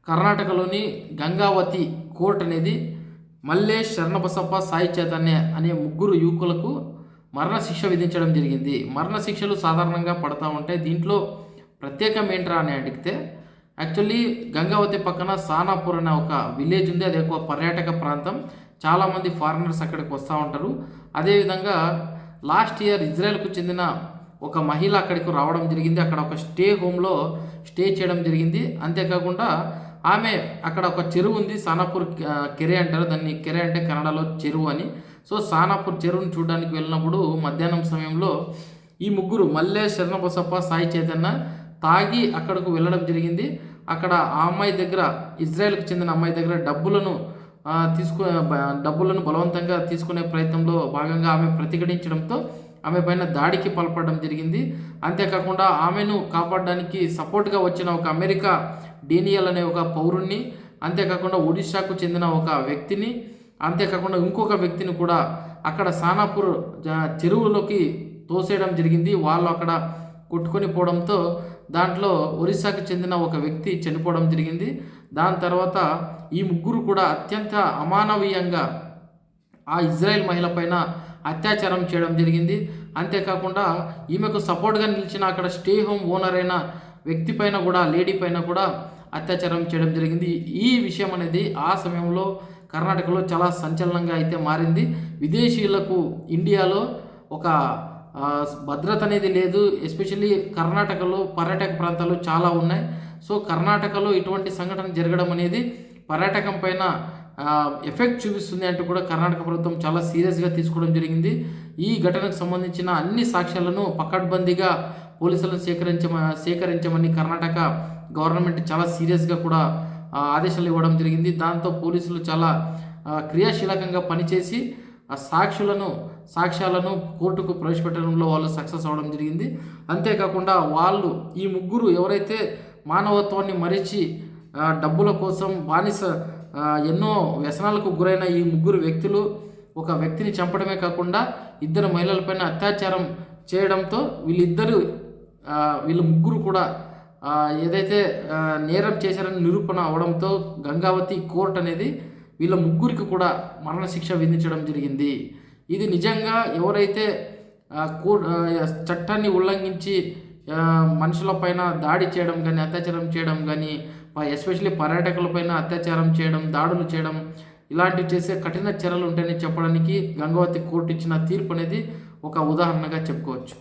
కర్ణాటకలోని గంగావతి కోర్ట్ అనేది మల్లేష్, శరణబసప్ప, సాయి చైతన్య అనే ముగ్గురు యువకులకు మరణశిక్ష విధించడం జరిగింది. మరణశిక్షలు సాధారణంగా పడతా ఉంటాయి. దీంట్లో ప్రత్యేకం ఏంట్రా అని అడిగితే, యాక్చువల్లీ గంగావతి పక్కన సానాపూర్ అనే ఒక విలేజ్ ఉంది. అది ఒక పర్యాటక ప్రాంతం. చాలామంది ఫారినర్స్ అక్కడికి వస్తూ ఉంటారు. అదేవిధంగా లాస్ట్ ఇయర్ ఇజ్రాయెల్కు చెందిన ఒక మహిళ అక్కడికి రావడం జరిగింది. అక్కడ ఒక హోమ్లో స్టే చేయడం జరిగింది. అంతేకాకుండా ఆమె అక్కడ ఒక చెరువు ఉంది, సానాపూర్ కెరే అంటారు దాన్ని. కెరే అంటే కన్నడలో చెరువు అని. సో సానాపూర్ చెరువుని చూడడానికి వెళ్ళినప్పుడు మధ్యాహ్నం సమయంలో ఈ ముగ్గురు మల్లేష్, శరణబసప్ప, సాయి చైతన్య తాగి అక్కడకు వెళ్ళడం జరిగింది. అక్కడ ఆ అమ్మాయి దగ్గర, ఇజ్రాయెల్కి చెందిన అమ్మాయి దగ్గర డబ్బులను బలవంతంగా తీసుకునే ప్రయత్నంలో భాగంగా ఆమె ప్రతిఘటించడంతో ఆమె పైన దాడికి పాల్పడడం జరిగింది. అంతేకాకుండా ఆమెను కాపాడడానికి సపోర్ట్గా వచ్చిన ఒక అమెరికా డేనియల్ అనే ఒక పౌరుణ్ణి, అంతేకాకుండా ఒడిశాకు చెందిన ఒక వ్యక్తిని, అంతేకాకుండా ఇంకొక వ్యక్తిని కూడా అక్కడ సానాపూర్ చెరువులోకి తోసేయడం జరిగింది. వాళ్ళు అక్కడ కొట్టుకొని పోవడంతో దాంట్లో ఒరిస్సాకు చెందిన ఒక వ్యక్తి చనిపోవడం జరిగింది. దాని తర్వాత ఈ ముగ్గురు కూడా అత్యంత అమానవీయంగా ఆ ఇజ్రాయెల్ మహిళ పైన అత్యాచారం చేయడం జరిగింది. అంతేకాకుండా ఈమెకు సపోర్ట్గా నిలిచిన అక్కడ స్టే హోమ్ ఓనర్ అయిన వ్యక్తి పైన కూడా, లేడీ పైన కూడా అత్యాచారం చేయడం జరిగింది. ఈ విషయం అనేది ఆ సమయంలో కర్ణాటకలో చాలా సంచలనంగా అయితే మారింది. విదేశీయులకు ఇండియాలో ఒక భద్రత అనేది లేదు. ఎస్పెషల్లీ కర్ణాటకలో పర్యాటక ప్రాంతాలు చాలా ఉన్నాయి. సో కర్ణాటకలో ఇటువంటి సంఘటన జరగడం అనేది పర్యాటకం పైన ఎఫెక్ట్ చూపిస్తుంది అంటూ కూడా కర్ణాటక ప్రభుత్వం చాలా సీరియస్గా తీసుకోవడం జరిగింది. ఈ ఘటనకు సంబంధించిన అన్ని సాక్ష్యాలను పకడ్బందీగా పోలీసులను సేకరించమని కర్ణాటక గవర్నమెంట్ చాలా సీరియస్గా కూడా ఆదేశాలు ఇవ్వడం జరిగింది. దాంతో పోలీసులు చాలా క్రియాశీలకంగా పనిచేసి ఆ సాక్ష్యాలను కోర్టుకు ప్రవేశపెట్టడంలో వాళ్ళు సక్సెస్ అవ్వడం జరిగింది. అంతేకాకుండా వాళ్ళు ఈ ముగ్గురు ఎవరైతే మానవత్వాన్ని మరిచి డబ్బుల కోసం ఎన్నో వ్యసనాలకు గురైన ఈ ముగ్గురు వ్యక్తులు ఒక వ్యక్తిని చంపడమే కాకుండా ఇద్దరు మహిళలపైన అత్యాచారం చేయడంతో వీళ్ళు ముగ్గురు కూడా ఏదైతే నేరం చేశారని నిరూపణ అవడంతో గంగావతి కోర్ట్ అనేది వీళ్ళ ముగ్గురికి కూడా మరణశిక్ష విధించడం జరిగింది. ఇది నిజంగా ఎవరైతే చట్టాన్ని ఉల్లంఘించి మనుషులపైన దాడి చేయడం కానీ, అత్యాచారం చేయడం కానీ, ఎస్పెషల్లీ పర్యాటకులపైన అత్యాచారం చేయడం, దాడులు చేయడం, ఇలాంటివి చేసే కఠిన చర్యలు ఉంటాయని చెప్పడానికి గంగావతి కోర్టు ఇచ్చిన తీర్పు అనేది ఒక ఉదాహరణగా చెప్పుకోవచ్చు.